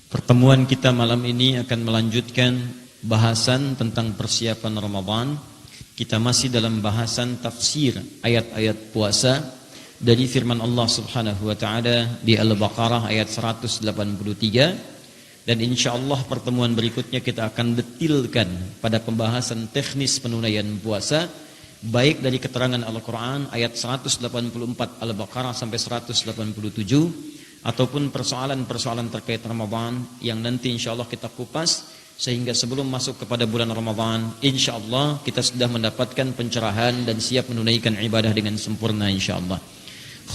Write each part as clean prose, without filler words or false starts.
Pertemuan kita malam ini akan melanjutkan bahasan tentang persiapan Ramadan. Kita masih dalam bahasan tafsir ayat-ayat puasa dari firman Allah Subhanahu wa taala di Al-Baqarah ayat 183, dan insyaallah pertemuan berikutnya kita akan detilkan pada pembahasan teknis penunaian puasa, baik dari keterangan Al-Quran ayat 184 Al-Baqarah sampai 187, ataupun persoalan-persoalan terkait Ramadan yang nanti insyaallah kita kupas, sehingga sebelum masuk kepada bulan Ramadan insyaallah kita sudah mendapatkan pencerahan dan siap menunaikan ibadah dengan sempurna insyaallah.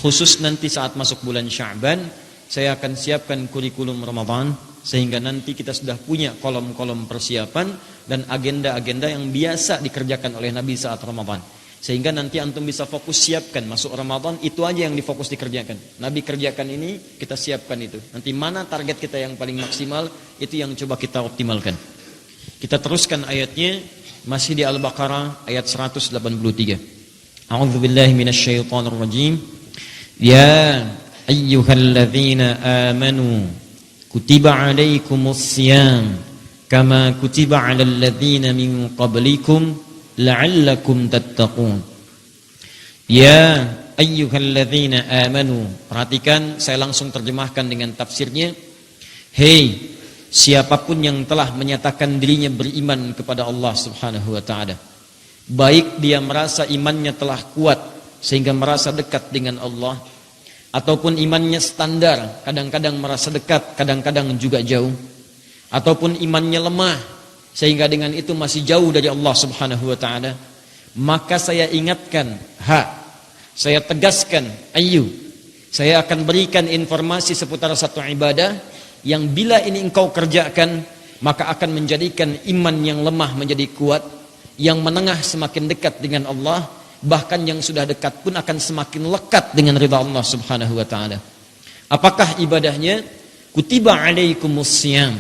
Khusus nanti saat masuk bulan Sya'ban saya akan siapkan kurikulum Ramadan, sehingga nanti kita sudah punya kolom-kolom persiapan dan agenda-agenda yang biasa dikerjakan oleh Nabi saat Ramadan, sehingga nanti antum bisa fokus siapkan masuk Ramadan, itu aja yang difokus dikerjakan. Nabi kerjakan ini, kita siapkan itu. Nanti mana target kita yang paling maksimal, itu yang coba kita optimalkan. Kita teruskan ayatnya, masih di Al-Baqarah ayat 183. A'udzubillahi minasyaitonirrajim. Ya ayyuhalladzina amanu kutiba alaikumus-siyam kama kutiba 'alal ladzina min qablikum la'allakum tattaqun. Ya ayyuhalladzina amanu. Perhatikan, saya langsung terjemahkan dengan tafsirnya. Hei, siapapun yang telah menyatakan dirinya beriman kepada Allah Subhanahu wa taala, baik dia merasa imannya telah kuat sehingga merasa dekat dengan Allah, ataupun imannya standar, kadang-kadang merasa dekat, kadang-kadang juga jauh, ataupun imannya lemah sehingga dengan itu masih jauh dari Allah Subhanahu wa taala, maka saya ingatkan, saya tegaskan, saya akan berikan informasi seputar satu ibadah yang bila ini engkau kerjakan, maka akan menjadikan iman yang lemah menjadi kuat, yang menengah semakin dekat dengan Allah, bahkan yang sudah dekat pun akan semakin lekat dengan ridha Allah Subhanahu wa taala. Apakah ibadahnya? Kutiba alaikumus-siyam.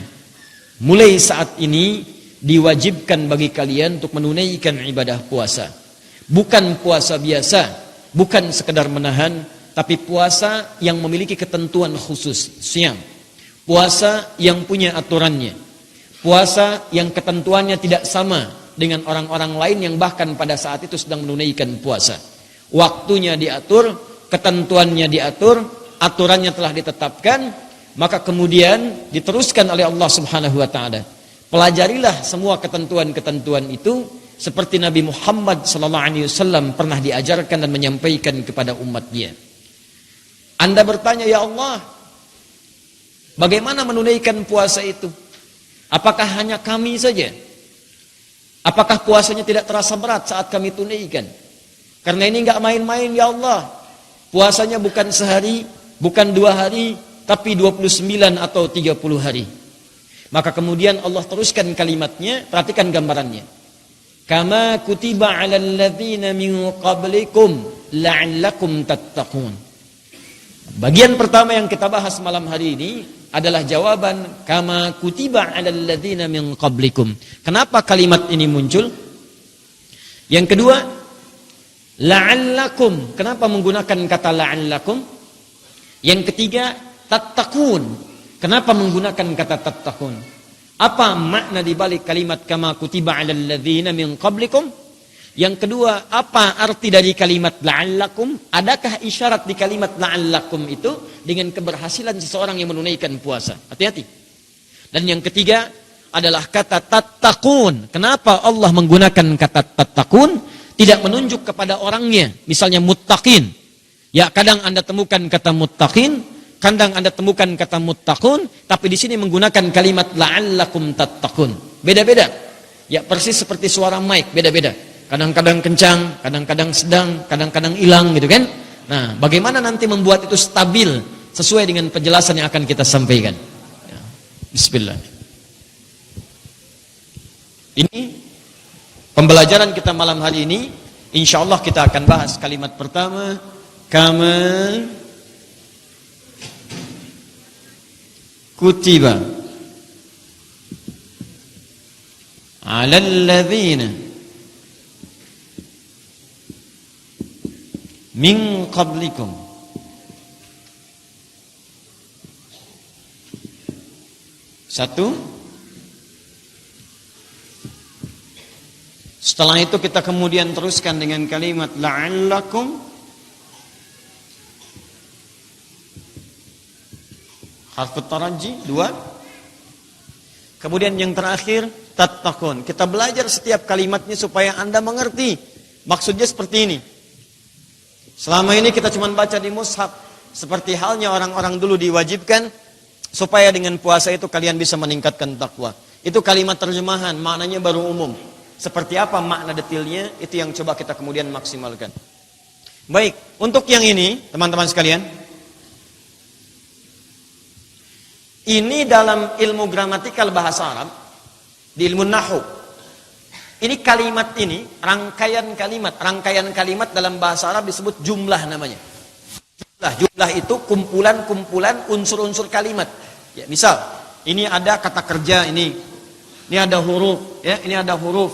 Mulai saat ini diwajibkan bagi kalian untuk menunaikan ibadah puasa. Bukan puasa biasa, bukan sekedar menahan, tapi puasa yang memiliki ketentuan khusus, siyam. Puasa yang punya aturannya. Puasa yang ketentuannya tidak sama dengan orang-orang lain yang bahkan pada saat itu sedang menunaikan puasa. Waktunya diatur, ketentuannya diatur, aturannya telah ditetapkan, maka kemudian diteruskan oleh Allah Subhanahu wa taala. Pelajarilah semua ketentuan-ketentuan itu seperti Nabi Muhammad SAW pernah diajarkan dan menyampaikan kepada umatnya. Anda bertanya, ya Allah, bagaimana menunaikan puasa itu? Apakah hanya kami saja? Apakah puasanya tidak terasa berat saat kami tunaikan? Karena ini enggak main-main ya Allah. Puasanya bukan sehari, bukan 2 hari, tapi 29 atau 30 hari. Maka kemudian Allah teruskan kalimatnya, perhatikan gambarannya. Kama kutiba 'alal ladzina min qablikum la'allakum tattaqun. Bagian pertama yang kita bahas malam hari ini adalah jawaban kama kutiba 'alal ladzina min qablikum. Kenapa kalimat ini muncul? Yang kedua, la'allakum. Kenapa menggunakan kata la'allakum? Yang ketiga, tattaqun. Kenapa menggunakan kata tattaqun? Apa makna dibalik kalimat kama kutiba 'alal ladzina min qablikum? Yang kedua, apa arti dari kalimat la'allakum? Adakah isyarat di kalimat la'allakum itu dengan keberhasilan seseorang yang menunaikan puasa? Hati-hati. Dan yang ketiga adalah kata tattaqun. Kenapa Allah menggunakan kata tattaqun? Tidak menunjuk kepada orangnya. Misalnya muttaqin. Ya, kadang Anda temukan kata muttaqin, kadang Anda temukan kata muttaqun, tapi di sini menggunakan kalimat la'allakum tattaqun. Beda-beda. Ya, persis seperti suara mic, beda-beda. Kadang-kadang kencang, kadang-kadang sedang, kadang-kadang hilang gitu kan. Nah, bagaimana nanti membuat itu stabil sesuai dengan penjelasan yang akan kita sampaikan. Ya. Bismillah. Ini pembelajaran kita malam hari ini. Insyaallah kita akan bahas kalimat pertama, kama kutiba 'alal ladzina min qablikum Satu. Setelah itu kita kemudian teruskan dengan kalimat la'allakum. Harfut taraji. Dua. Kemudian yang terakhir tattaqun. Kita belajar setiap kalimatnya supaya Anda mengerti. Maksudnya seperti ini. Selama ini kita cuma baca di mushaf. Seperti halnya orang-orang dulu diwajibkan supaya dengan puasa itu kalian bisa meningkatkan takwa. Itu kalimat terjemahan, maknanya baru umum. Seperti apa makna detailnya, itu yang coba kita kemudian maksimalkan. Baik, untuk yang ini, teman-teman sekalian. Ini dalam ilmu gramatikal bahasa Arab, di ilmu nahwu. Ini kalimat ini, rangkaian kalimat dalam bahasa Arab disebut jumlah namanya. Jumlah itu kumpulan-kumpulan unsur-unsur kalimat. Ya, misal, ini ada kata kerja ini ada huruf, ya, ini ada huruf,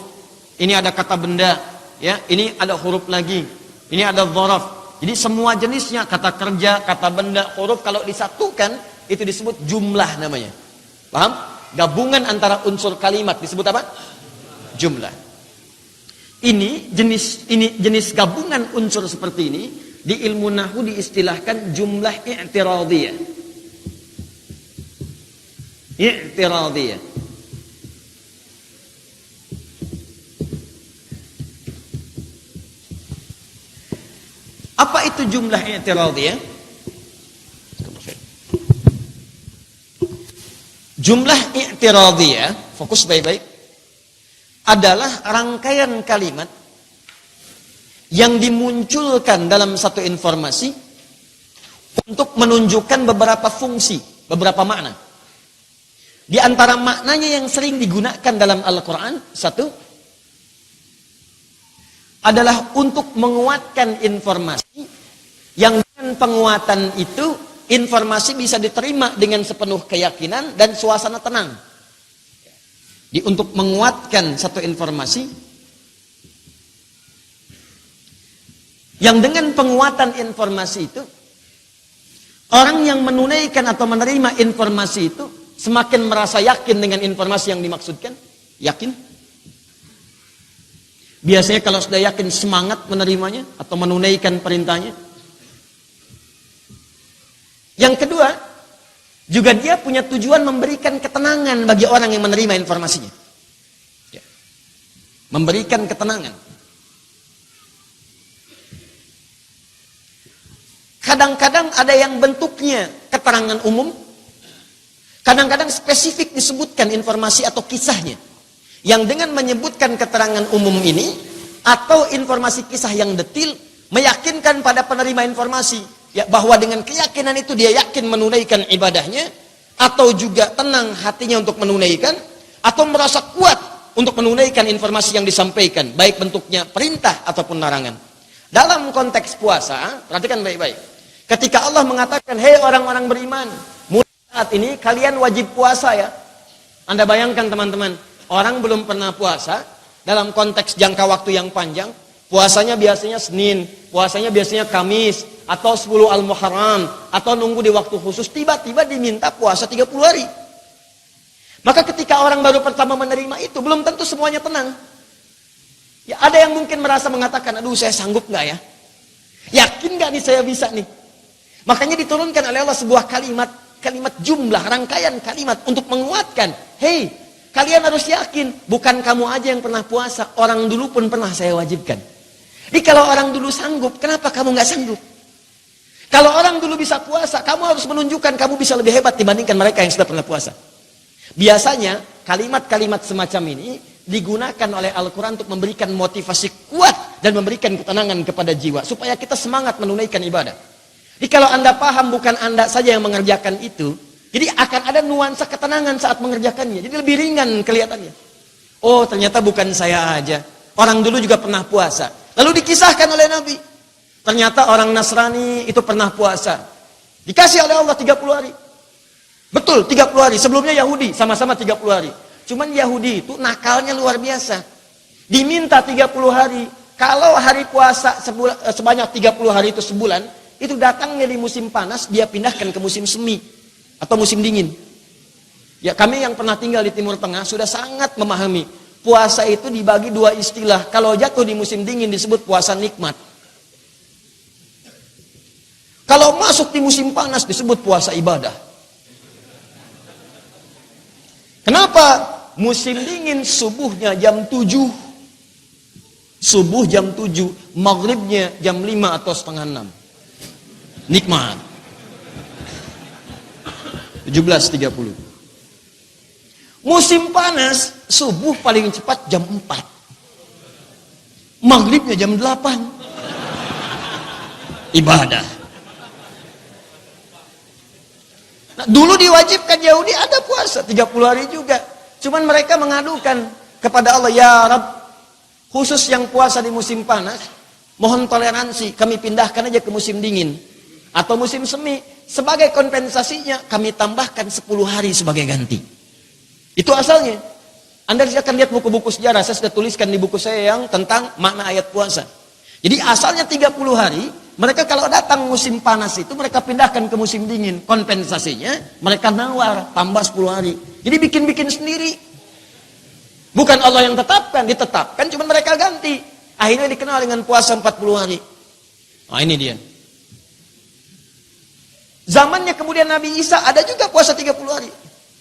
ini ada kata benda, ya, ini ada huruf lagi, ini ada dzaraf. Jadi semua jenisnya kata kerja, kata benda, huruf kalau disatukan itu disebut jumlah namanya. Paham? Gabungan antara unsur kalimat disebut apa? Jumlah. Ini jenis gabungan unsur seperti ini di ilmu nahwu diistilahkan jumlah i'tiradiyah. I'tiradiyah. Apa itu jumlah i'tiradiyah? Jumlah i'tiradiyah, fokus baik-baik, adalah rangkaian kalimat yang dimunculkan dalam satu informasi untuk menunjukkan beberapa fungsi, beberapa makna. Di antara maknanya yang sering digunakan dalam Al-Quran, satu, adalah untuk menguatkan informasi yang dengan penguatan itu informasi bisa diterima dengan sepenuh keyakinan dan suasana tenang. Untuk menguatkan satu informasi yang dengan penguatan informasi itu, orang yang menunaikan atau menerima informasi itu semakin merasa yakin dengan informasi yang dimaksudkan. Yakin. Biasanya kalau sudah yakin semangat menerimanya atau menunaikan perintahnya. Yang kedua, juga dia punya tujuan memberikan ketenangan bagi orang yang menerima informasinya. Ya. Memberikan ketenangan. Kadang-kadang ada yang bentuknya keterangan umum. Kadang-kadang spesifik disebutkan informasi atau kisahnya. Yang dengan menyebutkan keterangan umum ini, atau informasi kisah yang detil, meyakinkan pada penerima informasi, ya, bahwa dengan keyakinan itu dia yakin menunaikan ibadahnya, atau juga tenang hatinya untuk menunaikan, atau merasa kuat untuk menunaikan informasi yang disampaikan, baik bentuknya perintah ataupun larangan. Dalam konteks puasa, perhatikan baik-baik. Ketika Allah mengatakan, hei orang-orang beriman, mulai saat ini kalian wajib puasa ya. Anda bayangkan teman-teman, orang belum pernah puasa, dalam konteks jangka waktu yang panjang, puasanya biasanya Senin, puasanya biasanya Kamis, atau 10 Al-Muharram, atau nunggu di waktu khusus, tiba-tiba diminta puasa 30 hari. Maka ketika orang baru pertama menerima itu, belum tentu semuanya tenang. Ya, ada yang mungkin merasa mengatakan, aduh saya sanggup nggak ya? Yakin nggak nih saya bisa nih? Makanya diturunkan oleh Allah sebuah kalimat jumlah, rangkaian kalimat untuk menguatkan. Hei, kalian harus yakin, bukan kamu aja yang pernah puasa, orang dulu pun pernah saya wajibkan. Jadi kalau orang dulu sanggup, kenapa kamu nggak sanggup? Kalau orang dulu bisa puasa, kamu harus menunjukkan kamu bisa lebih hebat dibandingkan mereka yang sudah pernah puasa. Biasanya kalimat-kalimat semacam ini digunakan oleh Al-Quran untuk memberikan motivasi kuat dan memberikan ketenangan kepada jiwa supaya kita semangat menunaikan ibadah. Jadi kalau Anda paham bukan Anda saja yang mengerjakan itu, jadi akan ada nuansa ketenangan saat mengerjakannya. Jadi lebih ringan kelihatannya. Oh, ternyata bukan saya aja. Orang dulu juga pernah puasa. Lalu dikisahkan oleh Nabi. Ternyata orang Nasrani itu pernah puasa. Dikasih oleh Allah 30 hari. Betul, 30 hari. Sebelumnya Yahudi, sama-sama 30 hari. Cuman Yahudi itu nakalnya luar biasa. Diminta 30 hari. Kalau hari puasa sebanyak 30 hari itu sebulan, itu datangnya di musim panas, dia pindahkan ke musim semi atau musim dingin. Ya, kami yang pernah tinggal di Timur Tengah sudah sangat memahami. Puasa itu dibagi dua istilah. Kalau jatuh di musim dingin disebut puasa nikmat. Kalau masuk di musim panas disebut puasa ibadah. Kenapa? Musim dingin subuhnya jam 7. Subuh jam 7, maghribnya jam 5 atau setengah 6. Nikmat. 17.30. Musim panas, subuh paling cepat jam 4. Maghribnya jam 8. Ibadah. Nah, dulu diwajibkan Yahudi ada puasa 30 hari juga. Cuman mereka mengadukan kepada Allah, ya Rabb, khusus yang puasa di musim panas, mohon toleransi, kami pindahkan aja ke musim dingin. Atau musim semi, sebagai kompensasinya kami tambahkan 10 hari sebagai ganti. Itu asalnya. Anda akan lihat buku-buku sejarah, saya sudah tuliskan di buku saya yang tentang makna ayat puasa. Jadi asalnya 30 hari, mereka kalau datang musim panas itu mereka pindahkan ke musim dingin. Kompensasinya mereka nawar tambah 10 hari. Jadi bikin-bikin sendiri. Bukan Allah yang ditetapkan cuma mereka ganti. Akhirnya dikenal dengan puasa 40 hari. Nah, ini dia. Zamannya kemudian Nabi Isa ada juga puasa 30 hari.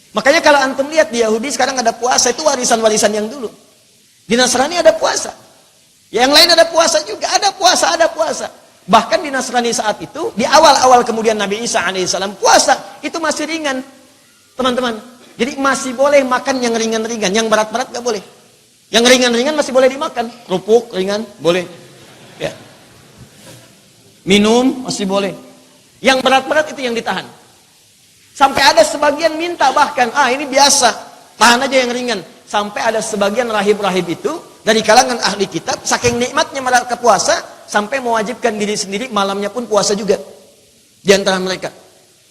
Makanya kalau antum lihat di Yahudi sekarang ada puasa, itu warisan-warisan yang dulu. Di Nasrani ada puasa. Yang lain ada puasa juga, ada puasa. Bahkan di Nasrani saat itu, di awal-awal kemudian Nabi Isa alaihissalam puasa, itu masih ringan. Teman-teman, jadi masih boleh makan yang ringan-ringan, yang berat-berat gak boleh. Yang ringan-ringan masih boleh dimakan, kerupuk ringan, boleh. Ya. Minum masih boleh. Yang berat-berat itu yang ditahan. Sampai ada sebagian minta bahkan, ini biasa, tahan aja yang ringan. Sampai ada sebagian rahib-rahib itu, dari kalangan ahli kitab, saking nikmatnya mereka puasa, sampai mewajibkan diri sendiri, malamnya pun puasa juga. Di antara mereka.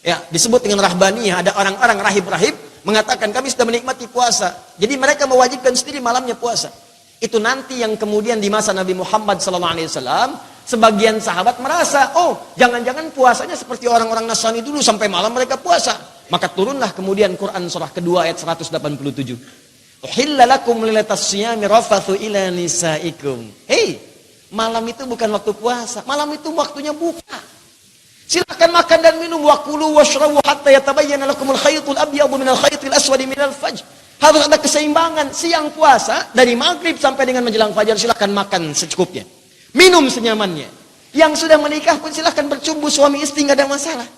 Ya, disebut dengan rahbaniyah, ada orang-orang rahib-rahib, mengatakan kami sudah menikmati puasa. Jadi mereka mewajibkan sendiri malamnya puasa. Itu nanti yang kemudian di masa Nabi Muhammad SAW, sebagian sahabat merasa, jangan-jangan puasanya seperti orang-orang Nasrani dulu sampai malam mereka puasa. Maka turunlah kemudian Quran surah kedua ayat 187. Uhilla lakum lailatas siyami rafathu ila nisaikum. Hei, malam itu bukan waktu puasa, malam itu waktunya buka. Silakan makan dan minum, wakulu washrabu hatta yatabayyana lakumul khaytul abyadu minal khaytil aswadi minal fajr. Harus ada keseimbangan. Siang puasa dari maghrib sampai dengan menjelang fajar, silakan makan secukupnya. Minum senyamannya. Yang sudah menikah pun silahkan bercumbu suami istri, nggak ada masalah.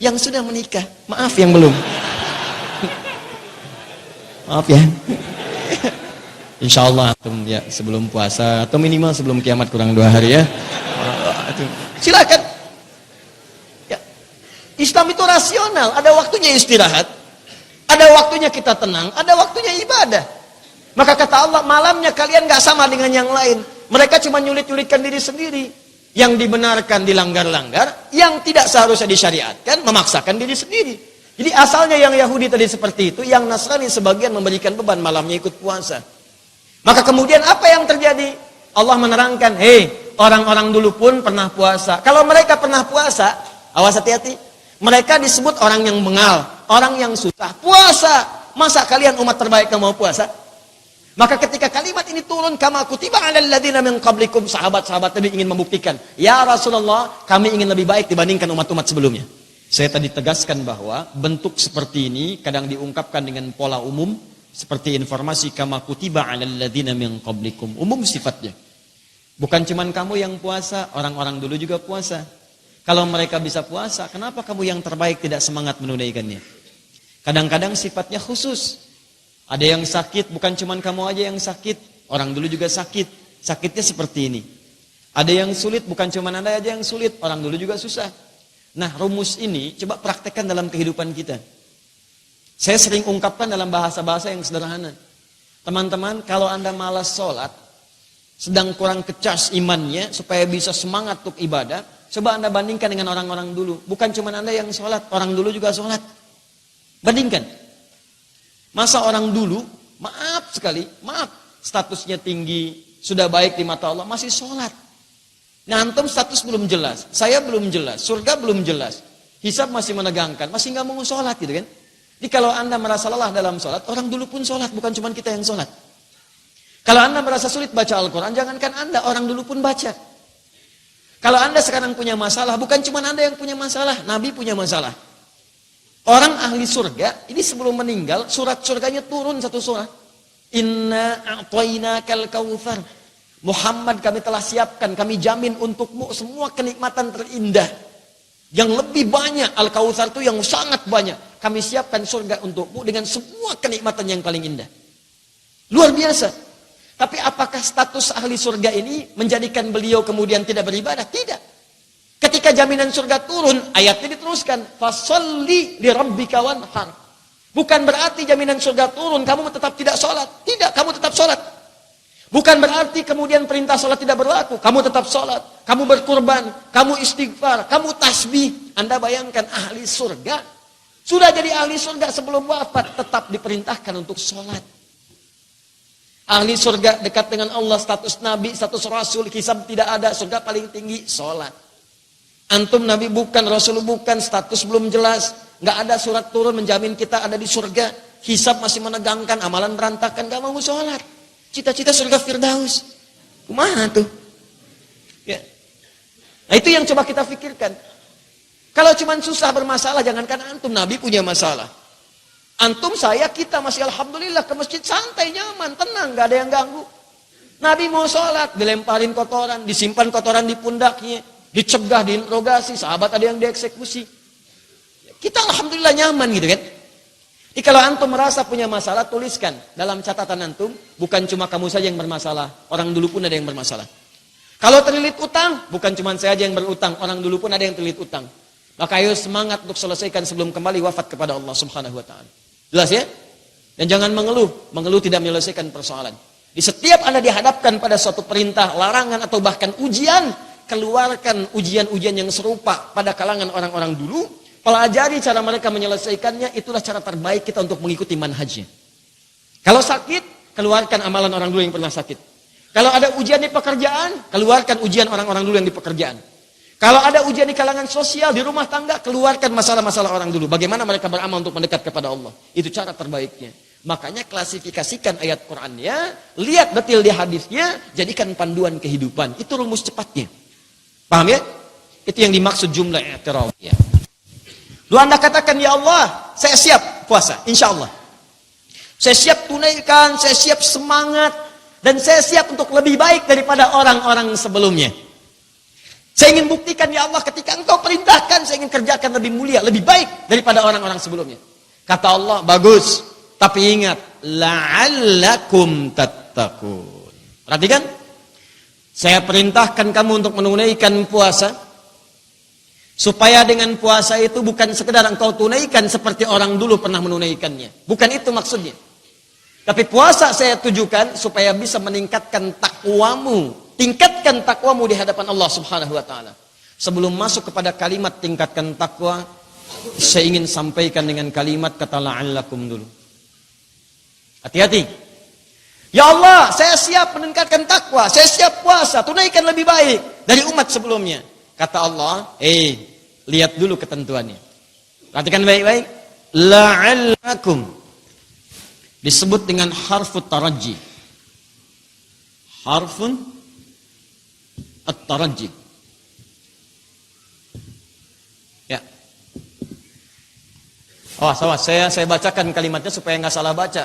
Yang sudah menikah, maaf yang belum. Maaf ya. Insya Allah ya, sebelum puasa atau minimal sebelum kiamat kurang 2 hari ya. Silakan. Ya. Islam itu rasional. Ada waktunya istirahat, ada waktunya kita tenang, ada waktunya ibadah. Maka kata Allah, malamnya kalian nggak sama dengan yang lain. Mereka cuma nyulit-nyulitkan diri sendiri. Yang dibenarkan dilanggar-langgar, yang tidak seharusnya disyariatkan, memaksakan diri sendiri. Jadi asalnya yang Yahudi tadi seperti itu, yang Nasrani sebagian memberikan beban malamnya ikut puasa. Maka kemudian apa yang terjadi? Allah menerangkan, orang-orang dulu pun pernah puasa. Kalau mereka pernah puasa, awas hati-hati. Mereka disebut orang yang bengal, orang yang susah. Puasa, masa kalian umat terbaik yang mau puasa? Maka ketika kalimat ini turun, kama kutiba 'alal ladzina min qablikum, sahabat-sahabat Nabi ingin membuktikan, ya Rasulullah, kami ingin lebih baik dibandingkan umat-umat sebelumnya. Saya tadi tegaskan bahwa bentuk seperti ini kadang diungkapkan dengan pola umum, seperti informasi kama kutiba 'alal ladzina min qablikum, umum sifatnya. Bukan cuman kamu yang puasa, orang-orang dulu juga puasa. Kalau mereka bisa puasa, kenapa kamu yang terbaik tidak semangat menunaikannya? Kadang-kadang sifatnya khusus. Ada yang sakit, bukan cuman kamu aja yang sakit. Orang dulu juga sakit. Sakitnya seperti ini. Ada yang sulit, bukan cuman Anda aja yang sulit. Orang dulu juga susah. Nah, rumus ini coba praktekkan dalam kehidupan kita. Saya sering ungkapkan dalam bahasa-bahasa yang sederhana. Teman-teman, kalau Anda malas sholat, sedang kurang kecas imannya, supaya bisa semangat untuk ibadah, coba Anda bandingkan dengan orang-orang dulu. Bukan cuman Anda yang sholat, orang dulu juga sholat. Bandingkan. Masa orang dulu, maaf sekali, statusnya tinggi, sudah baik di mata Allah, masih sholat. Nah, antum status belum jelas, saya belum jelas, surga belum jelas, hisab masih menegangkan, masih nggak mau sholat gitu kan? Jadi kalau Anda merasa lelah dalam sholat, orang dulu pun sholat, bukan cuma kita yang sholat. Kalau Anda merasa sulit baca Al-Quran, jangankan Anda, orang dulu pun baca. Kalau Anda sekarang punya masalah, bukan cuma Anda yang punya masalah, Nabi punya masalah. Orang ahli surga, ini sebelum meninggal, surat surganya turun satu surat. Inna a'tainakal kautsar. Muhammad, kami telah siapkan, kami jamin untukmu semua kenikmatan terindah. Yang lebih banyak, Al-Kautsar itu yang sangat banyak. Kami siapkan surga untukmu dengan semua kenikmatan yang paling indah. Luar biasa. Tapi apakah status ahli surga ini menjadikan beliau kemudian tidak beribadah? Tidak. Ketika jaminan surga turun, ayatnya diteruskan. Fasolli li rabbika wanhar. Bukan berarti jaminan surga turun, kamu tetap tidak sholat. Tidak, kamu tetap sholat. Bukan berarti kemudian perintah sholat tidak berlaku. Kamu tetap sholat, kamu berkurban, kamu istighfar, kamu tasbih. Anda bayangkan ahli surga. Sudah jadi ahli surga sebelum wafat, tetap diperintahkan untuk sholat. Ahli surga dekat dengan Allah, status nabi, status rasul, hisab tidak ada, surga paling tinggi, sholat. Antum nabi bukan, rasul bukan, status belum jelas. Nggak ada surat turun menjamin kita ada di surga. Hisab masih menegangkan, amalan berantakan, nggak mau sholat. Cita-cita surga Firdaus. Kumaha tuh? Ya. Nah itu yang coba kita pikirkan. Kalau cuma susah bermasalah, jangankan antum, nabi punya masalah. Antum, saya, kita masih alhamdulillah ke masjid santai, nyaman, tenang, gak ada yang ganggu. Nabi mau sholat, dilemparin kotoran, disimpan kotoran di pundaknya, dicegah, diinterogasi, sahabat ada yang dieksekusi. Kita alhamdulillah nyaman gitu kan. Jadi kalau antum merasa punya masalah, tuliskan dalam catatan antum, bukan cuma kamu saja yang bermasalah, orang dulu pun ada yang bermasalah. Kalau terlilit utang, bukan cuma saya aja yang berutang, orang dulu pun ada yang terlilit utang. Maka ayo semangat untuk selesaikan sebelum kembali wafat kepada Allah Subhanahu wa taala. Jelas ya? Dan jangan mengeluh, mengeluh tidak menyelesaikan persoalan. Di setiap Anda dihadapkan pada suatu perintah, larangan atau bahkan ujian, keluarkan ujian-ujian yang serupa pada kalangan orang-orang dulu. Pelajari cara mereka menyelesaikannya, itulah cara terbaik kita untuk mengikuti manhajnya. Kalau sakit, keluarkan amalan orang dulu yang pernah sakit. Kalau ada ujian di pekerjaan, keluarkan ujian orang-orang dulu yang di pekerjaan. Kalau ada ujian di kalangan sosial, di rumah tangga, keluarkan masalah-masalah orang dulu. Bagaimana mereka beramal untuk mendekat kepada Allah. Itu cara terbaiknya. Makanya klasifikasikan ayat Qur'annya, lihat detail di hadisnya, jadikan panduan kehidupan. Itu rumus cepatnya. Paham ya? Itu yang dimaksud jumlah i'tirafiyah. Lu Anda katakan, ya Allah, saya siap puasa, insya Allah. Saya siap tunaikan, saya siap semangat, dan saya siap untuk lebih baik daripada orang-orang sebelumnya. Saya ingin buktikan, ya Allah, ketika Engkau perintahkan, saya ingin kerjakan lebih mulia, lebih baik daripada orang-orang sebelumnya. Kata Allah, bagus, tapi ingat, la'allakum tattaqun. Perhatikan, saya perintahkan kamu untuk menunaikan puasa, supaya dengan puasa itu bukan sekedar engkau tunaikan seperti orang dulu pernah menunaikannya. Bukan itu maksudnya. Tapi puasa saya tujukan supaya bisa meningkatkan takwamu. Tingkatkan takwamu di hadapan Allah Subhanahu wa taala. Sebelum masuk kepada kalimat tingkatkan takwa, saya ingin sampaikan dengan kalimat kata la'allakum dulu. Hati-hati. Ya Allah, saya siap meningkatkan takwa, saya siap puasa, tunaikan lebih baik dari umat sebelumnya. Kata Allah, lihat dulu ketentuannya. Perhatikan baik-baik. La'allakum. Disebut dengan harfut taraji. Harfun at-taraji. Ya. Awas, saya bacakan kalimatnya supaya nggak salah baca.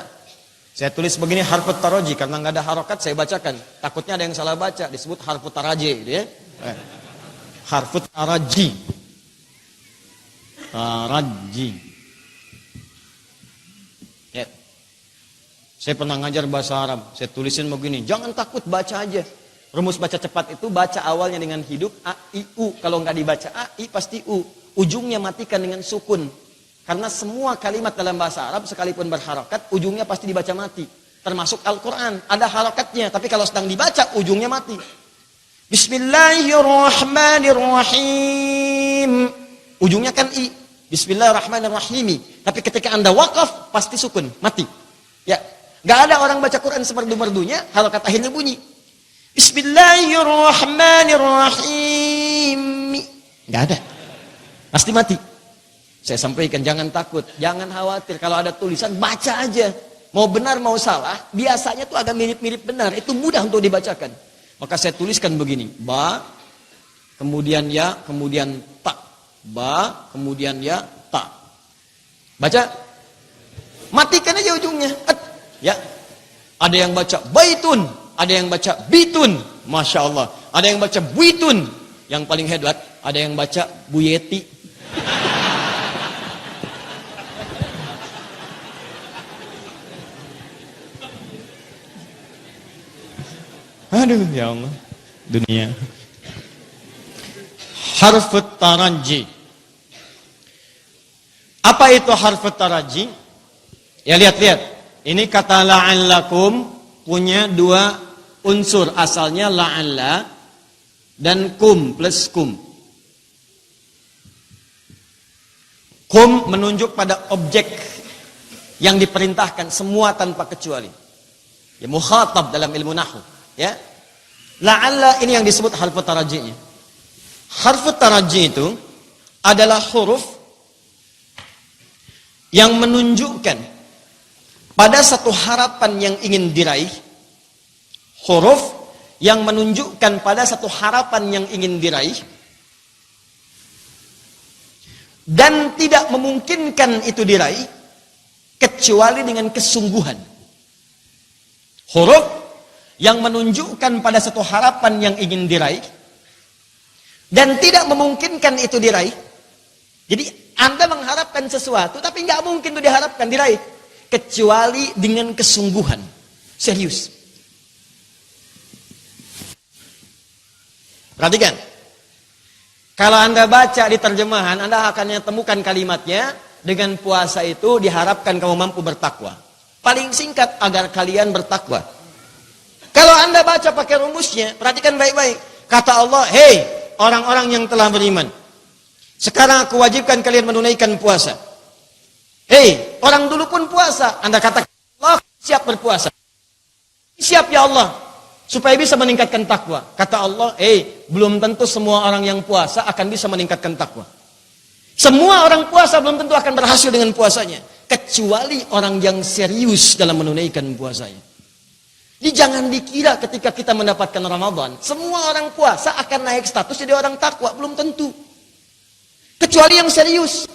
Saya tulis begini harfut taraji karena nggak ada harokat, saya bacakan. Takutnya ada yang salah baca, disebut harfut taraji, gitu ya. Harfut taraji. Taraji. Ya. Saya pernah ngajar bahasa Arab. Saya tulisin begini, jangan takut baca aja. Rumus baca cepat itu baca awalnya dengan hidup a, i, u. Kalau nggak dibaca a, i pasti u. Ujungnya matikan dengan sukun. Karena semua kalimat dalam bahasa Arab sekalipun berharokat, ujungnya pasti dibaca mati. Termasuk Al-Quran, ada harokatnya. Tapi kalau sedang dibaca, ujungnya mati. Bismillahirrahmanirrahim. Ujungnya kan i. Bismillahirrahmanirrahim. Tapi ketika Anda wakaf, pasti sukun, mati. Ya, nggak ada orang baca Quran semerdu-merdunya, harokat akhirnya bunyi. Bismillahirrahmanirrahim. Nggak ada. Pasti mati. Saya sampaikan, jangan takut, jangan khawatir. Kalau ada tulisan, baca aja. Mau benar, mau salah, biasanya tuh agak mirip-mirip benar. Itu mudah untuk dibacakan. Maka saya tuliskan begini, ba, kemudian ya, kemudian ta. Ba, kemudian ya, ta. Baca. Matikan aja ujungnya. Ya. Ada yang baca baitun, ada yang baca bitun. Masya Allah. Ada yang baca buitun. Yang paling hebat, ada yang baca buyeti. Aduh, ya Allah. Dunia. Harfut taraji. Apa itu harfut taraji? Ya lihat-lihat. Ini kata la'allakum punya dua unsur. Asalnya la'alla dan kum plus kum. Kum menunjuk pada objek yang diperintahkan semua tanpa kecuali. Ya mukhatab dalam ilmu nahwu. Ya, la'alla ini yang disebut harfu taraji'nya. Harfu taraji' itu adalah huruf yang menunjukkan pada satu harapan yang ingin diraih. Huruf yang menunjukkan pada satu harapan yang ingin diraih dan tidak memungkinkan itu diraih kecuali dengan kesungguhan. Huruf yang menunjukkan pada satu harapan yang ingin diraih dan tidak memungkinkan itu diraih. Jadi Anda mengharapkan sesuatu tapi nggak mungkin itu diharapkan diraih kecuali dengan kesungguhan, serius. Perhatikan, kalau Anda baca di terjemahan, Anda akan temukan kalimatnya dengan puasa itu diharapkan kamu mampu bertakwa. Paling singkat, agar kalian bertakwa. Kalau Anda baca pakai rumusnya, perhatikan baik-baik. Kata Allah, hei orang-orang yang telah beriman, sekarang aku wajibkan kalian menunaikan puasa. Hei, orang dulu pun puasa. Anda katakan, Allah siap berpuasa. Siap ya Allah, supaya bisa meningkatkan takwa. Kata Allah, hei, belum tentu semua orang yang puasa akan bisa meningkatkan takwa. Semua orang puasa belum tentu akan berhasil dengan puasanya, kecuali orang yang serius dalam menunaikan puasanya. Jadi jangan dikira ketika kita mendapatkan Ramadan, semua orang puasa akan naik status jadi orang takwa. Belum tentu. Kecuali yang serius.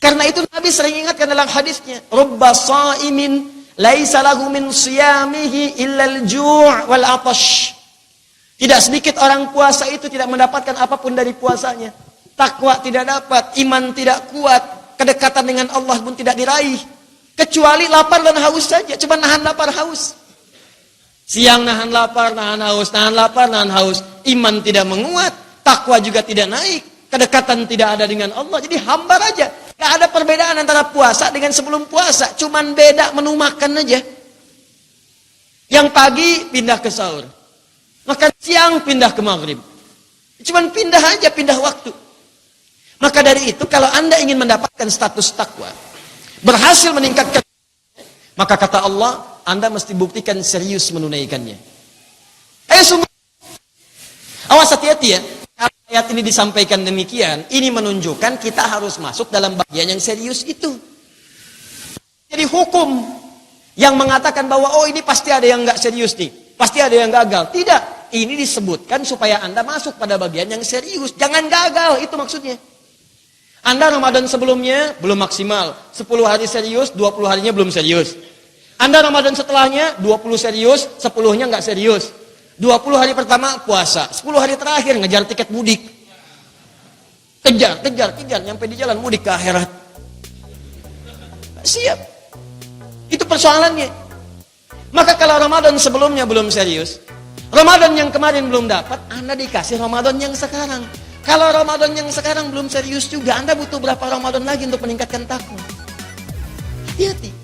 Karena itu Nabi sering ingatkan dalam hadisnya, Rubba sa'imin laisa lahu min siyamihi illal ju' wal atash. Tidak sedikit orang puasa itu tidak mendapatkan apapun dari puasanya. Takwa tidak dapat, iman tidak kuat, kedekatan dengan Allah pun tidak diraih. Kecuali lapar dan haus saja, cuma nahan lapar haus. Siang nahan lapar, nahan haus, nahan lapar, nahan haus. Iman tidak menguat, takwa juga tidak naik, kedekatan tidak ada dengan Allah. Jadi hambar aja. Gak ada perbedaan antara puasa dengan sebelum puasa, cuman beda menu makan aja. Yang pagi pindah ke sahur, makan siang pindah ke maghrib. Cuman pindah aja, pindah waktu. Maka dari itu kalau Anda ingin mendapatkan status takwa, berhasil meningkatkan, maka kata Allah, Anda mesti buktikan serius menunaikannya. Ayo semua, awas hati-hati ya. Kalau ayat ini disampaikan demikian, ini menunjukkan kita harus masuk dalam bagian yang serius itu. Jadi hukum yang mengatakan bahwa oh ini pasti ada yang nggak serius nih, pasti ada yang gagal. Tidak, ini disebutkan supaya Anda masuk pada bagian yang serius. Jangan gagal, itu maksudnya. Anda Ramadan sebelumnya belum maksimal, 10 hari serius, 20 harinya belum serius. Anda Ramadan setelahnya 20 serius, 10-nya nggak serius. 20 hari pertama puasa, 10 hari terakhir ngejar tiket mudik. Kejar, nyampe di jalan mudik ke akhirat. Siap. Itu persoalannya. Maka kalau Ramadan sebelumnya belum serius, Ramadan yang kemarin belum dapat, Anda dikasih Ramadan yang sekarang. Kalau Ramadan yang sekarang belum serius juga, Anda butuh berapa Ramadan lagi untuk meningkatkan takwa? Hati-hati.